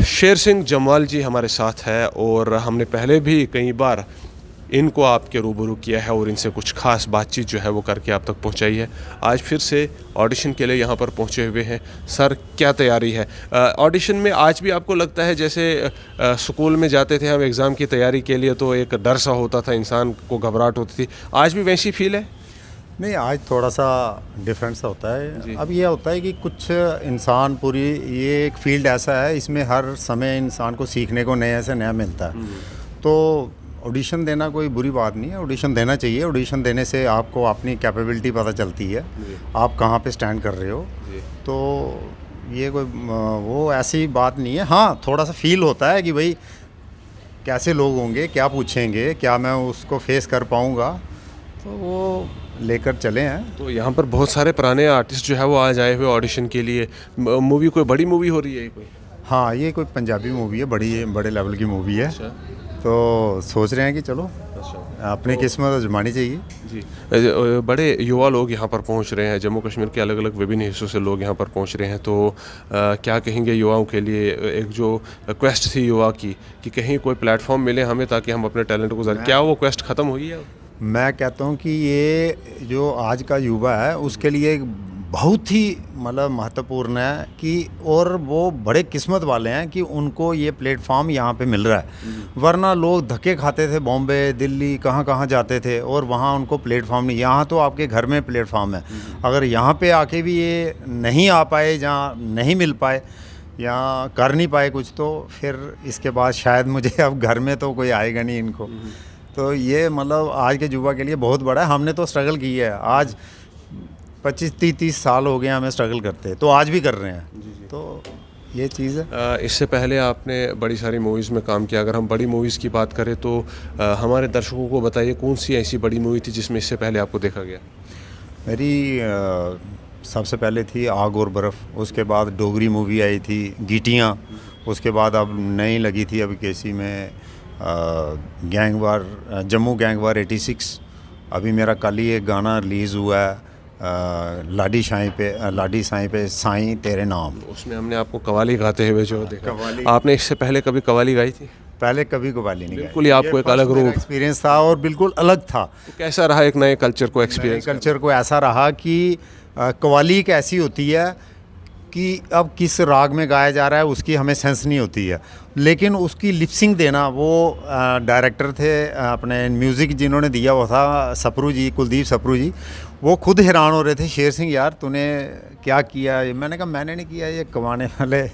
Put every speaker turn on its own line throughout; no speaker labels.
शेर सिंह जमाल जी हमारे साथ है और हमने पहले भी कई बार इनको आपके रूबरू किया है और इनसे कुछ खास बातचीत जो है वो करके आप तक पहुंचाई है। आज फिर से ऑडिशन के लिए यहाँ पर पहुँचे हुए हैं। सर, क्या तैयारी है ऑडिशन में? आज भी आपको लगता है जैसे स्कूल में जाते थे हम एग्ज़ाम की तैयारी के लिए तो एक डर सा होता था, इंसान को घबराहट होती थी, आज भी वैसी फील है?
नहीं, आज थोड़ा सा डिफरेंस होता है। अब ये होता है कि कुछ इंसान पूरी ये एक फील्ड ऐसा है, इसमें हर समय इंसान को सीखने को नया से नया मिलता है। तो ऑडिशन देना कोई बुरी बात नहीं है, ऑडिशन देना चाहिए। ऑडिशन देने से आपको अपनी कैपेबिलिटी पता चलती है, आप कहाँ पे स्टैंड कर रहे हो। तो ये कोई वो ऐसी बात नहीं है। हाँ, थोड़ा सा फील होता है कि भाई कैसे लोग होंगे, क्या पूछेंगे, क्या मैं उसको फेस कर पाऊँगा, तो वो लेकर चले हैं।
तो यहाँ पर बहुत सारे पुराने आर्टिस्ट जो है वो आज आए हुए ऑडिशन के लिए। मूवी कोई बड़ी मूवी हो रही है कोई?
हाँ, ये कोई पंजाबी मूवी है, बड़े लेवल की मूवी है।
अच्छा।
तो सोच रहे हैं कि चलो अपनी किस्मत आजमानी चाहिए।
जी, बड़े युवा लोग यहाँ पर पहुँच रहे हैं, जम्मू कश्मीर के अलग अलग विभिन्न हिस्सों से लोग यहाँ पर पहुँच रहे हैं। तो क्या कहेंगे युवाओं के लिए? एक जो क्वेस्ट थी युवा की कि कहीं कोई प्लेटफॉर्म मिले हमें ताकि हम अपने टैलेंट को क्या वो क्वेस्ट ख़त्म हुई है?
मैं कहता हूँ कि ये जो आज का युवा है उसके लिए बहुत ही मतलब महत्वपूर्ण है कि और वो बड़े किस्मत वाले हैं कि उनको ये प्लेटफॉर्म यहाँ पे मिल रहा है। वरना लोग धक्के खाते थे, बॉम्बे, दिल्ली, कहाँ कहाँ जाते थे और वहाँ उनको प्लेटफॉर्म नहीं। यहाँ तो आपके घर में प्लेटफॉर्म है। अगर यहाँ पे आके भी ये नहीं आ पाए, जहाँ नहीं मिल पाए या कर नहीं पाए कुछ, तो फिर इसके बाद शायद मुझे अब घर में तो कोई आएगा नहीं इनको। तो ये मतलब आज के युवा के लिए बहुत बड़ा है। हमने तो स्ट्रगल की है, आज 25-30 साल हो गए हमें स्ट्रगल करते, तो आज भी कर रहे हैं। तो ये चीज़ है।
इससे पहले आपने बड़ी सारी मूवीज़ में काम किया। अगर हम बड़ी मूवीज़ की बात करें तो हमारे दर्शकों को बताइए कौन सी ऐसी बड़ी मूवी थी जिसमें इससे पहले आपको देखा गया?
मेरी सबसे पहले थी आग और बर्फ़, उसके बाद डोगरी मूवी आई थी गीटियाँ, उसके बाद अब नई लगी थी अभी केसी में गैंग वार, जम्मू गैंग वार 86। अभी मेरा कल ही एक गाना रिलीज़ हुआ है लाडी साईं पे साईं तेरे नाम।
उसमें हमने आपको कवाली गाते हुए जो देखा। आपने इससे पहले कभी कवाली गाई थी?
पहले कभी कवाली नहीं गाई।
बिल्कुल ही आपको एक अलग रूप
एक्सपीरियंस था और बिल्कुल अलग था।
तो कैसा रहा एक नए कल्चर को एक्सपीरियंस?
कल्चर को ऐसा रहा कि कवाली एक ऐसी होती है कि अब किस राग में गाया जा रहा है उसकी हमें सेंस नहीं होती है, लेकिन उसकी लिपसिंग देना, वो डायरेक्टर थे अपने म्यूज़िक जिन्होंने दिया वो था सप्रू जी, कुलदीप सप्रू जी। वो खुद हैरान हो रहे थे, शेर सिंह यार तूने क्या किया? मैंने कहा मैंने नहीं किया, ये कमाने वाले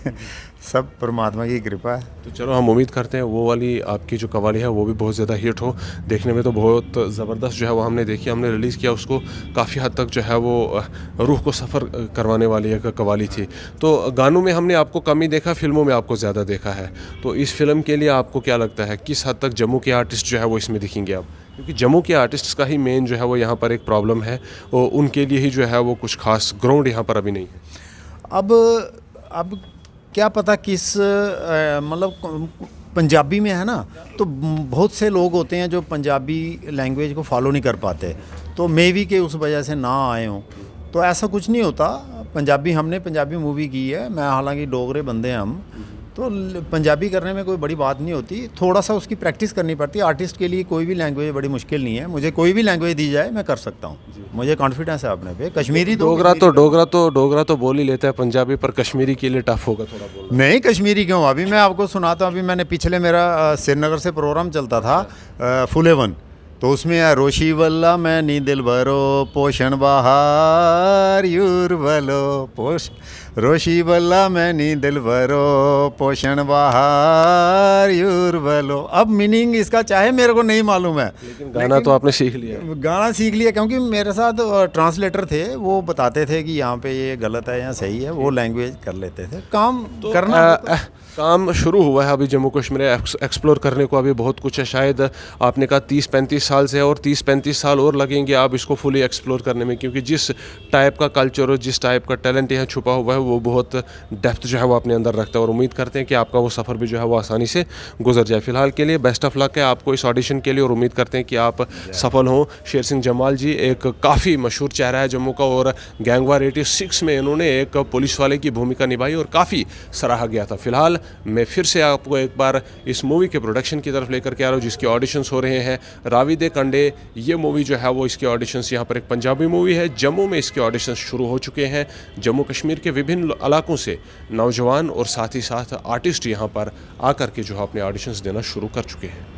सब परमात्मा की कृपा है।
तो चलो हम उम्मीद करते हैं वो वाली आपकी जो कवाली है वो भी बहुत ज़्यादा हिट हो। देखने में तो बहुत ज़बरदस्त जो है वो हमने देखी, हमने रिलीज़ किया उसको, काफ़ी हद तक जो है वो रूह को सफ़र करवाने वाली एक कवाली थी। तो गानों में हमने आपको कम ही देखा, फिल्मों में आपको ज़्यादा देखा है। तो इस फिल्म के लिए आपको क्या लगता है किस हद तक जम्मू के आर्टिस्ट जो है वो इसमें दिखेंगे अब? क्योंकि जम्मू के आर्टिस्ट्स का ही मेन जो है वो यहाँ पर एक प्रॉब्लम है, और उनके लिए ही जो है वो कुछ खास ग्राउंड यहाँ पर अभी नहीं है।
अब क्या पता किस मतलब पंजाबी में है ना, तो बहुत से लोग होते हैं जो पंजाबी लैंग्वेज को फॉलो नहीं कर पाते, तो मे बी के उस वजह से ना आए हों। तो ऐसा कुछ नहीं होता। हमने पंजाबी मूवी की है, मैं हालांकि डोगरे बंदे हैं हम, तो पंजाबी करने में कोई बड़ी बात नहीं होती। थोड़ा सा उसकी प्रैक्टिस करनी पड़ती है। आर्टिस्ट के लिए कोई भी लैंग्वेज बड़ी मुश्किल नहीं है। मुझे कोई भी लैंग्वेज दी जाए मैं कर सकता हूँ, मुझे कॉन्फिडेंस है अपने पे। कश्मीरी
डोगरा तो बोल ही लेता है पंजाबी, पर कश्मीरी के लिए टफ होगा थोड़ा बोलना।
नहीं, कश्मीरी क्यों? अभी मैं आपको सुनाता हूँ। अभी मैंने पिछले मेरा श्रीनगर से प्रोग्राम चलता था फुलेवन, तो उसमें है रोशी वल्ला मैं नी दिल भरो पोषण बहार यूर भलो रोशी वल्ला मैं नी दिल भरो पोषण बहार यूर भलो। अब मीनिंग इसका चाहे मेरे को नहीं मालूम है,
लेकिन गाना तो आपने सीख लिया।
गाना सीख लिया क्योंकि मेरे साथ ट्रांसलेटर थे, वो बताते थे कि यहाँ पे ये गलत है या सही है, वो लैंग्वेज कर लेते थे। काम तो करना
काम शुरू हुआ है अभी जम्मू कश्मीर एक्सप्लोर करने को, अभी बहुत कुछ है। शायद आपने कहा 30-35 साल से है और 30-35 साल और लगेंगे आप इसको फुली एक्सप्लोर करने में, क्योंकि जिस टाइप का कल्चर और जिस टाइप का टैलेंट यहाँ छुपा हुआ है वो बहुत डेप्थ जो है वो अपने अंदर रखता है। और उम्मीद करते हैं कि आपका वो सफ़र भी जो है वो आसानी से गुजर जाए। फिलहाल के लिए बेस्ट ऑफ लक है आपको इस ऑडिशन के लिए, और उम्मीद करते हैं कि आप सफल हों। शेर सिंह जमाल जी एक काफ़ी मशहूर चेहरा है जम्मू का, और गैंग वार 86 में इन्होंने एक पुलिस वाले की भूमिका निभाई और काफ़ी सराहा गया था। फिलहाल मैं फिर से आपको एक बार इस मूवी के प्रोडक्शन की तरफ लेकर के आ रहा हूँ जिसके ऑडिशंस हो रहे हैं। रावी दे कंडे ये मूवी जो है वो इसके ऑडिशंस यहाँ पर एक पंजाबी मूवी है, जम्मू में इसके ऑडिशंस शुरू हो चुके हैं। जम्मू कश्मीर के विभिन्न इलाकों से नौजवान और साथ ही साथ आर्टिस्ट यहाँ पर आकर के जो है अपने ऑडिशंस देना शुरू कर चुके हैं।